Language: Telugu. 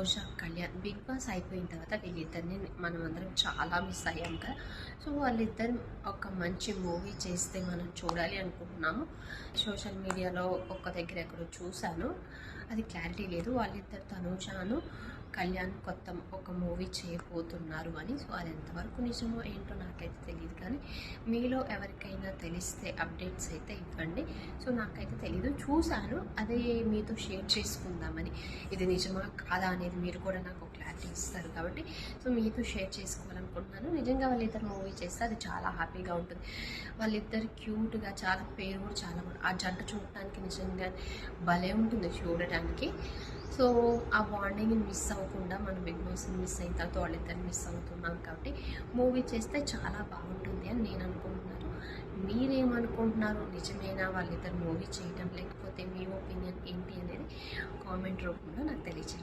తనూష, కళ్యాణ్ బిగ్ బాస్ అయిపోయిన తర్వాత వీళ్ళిద్దరిని మనమందరం చాలా మిస్ అయ్యాం కదా. సో వాళ్ళిద్దరు ఒక మంచి మూవీ చేస్తే మనం చూడాలి అనుకుంటున్నాము. సోషల్ మీడియాలో ఒక్క దగ్గర ఎక్కడో చూశాను, అది క్లారిటీ లేదు. వాళ్ళిద్దరు తనూషను కళ్యాణ్ కొత్త ఒక మూవీ చేయబోతున్నారు అని. సో అది ఎంతవరకు నిజమో ఏంటో నాకైతే తెలియదు, కానీ మీలో ఎవరికైనా తెలిస్తే అప్డేట్స్ అయితే ఇవ్వండి. సో నాకైతే తెలీదు, చూశాను, అదే మీతో షేర్ చేసుకుందామని. ఇది నిజమా కాదా అనేది మీరు కూడా నాకు క్లారిటీ ఇస్తారు కాబట్టి సో మీతో షేర్ చేసుకోవాలనుకుంటున్నాను. నిజంగా వాళ్ళిద్దరు మూవీ చేస్తే అది చాలా హ్యాపీగా ఉంటుంది. వాళ్ళిద్దరు క్యూట్గా, చాలా పేరు కూడా చాలా ఆ జంట చూడటానికి నిజంగా భలే ఉంటుంది చూడటానికి. సో ఆ బాండింగ్ని మిస్ అవ్వకుండా మనం బిగ్ బాస్ని మిస్ అయిన తర్వాత వాళ్ళిద్దరిని మిస్ అవుతున్నాం కాబట్టి మూవీ చేస్తే చాలా బాగుంటుంది అని నేను అనుకుంటున్నాను. మీరేమనుకుంటున్నారు? నిజమేనా వాళ్ళిద్దరు మూవీ చేయటం, లేకపోతే మీ ఒపీనియన్ ఏంటి అనేది కామెంట్ రూపంలో నాకు తెలియజేయండి.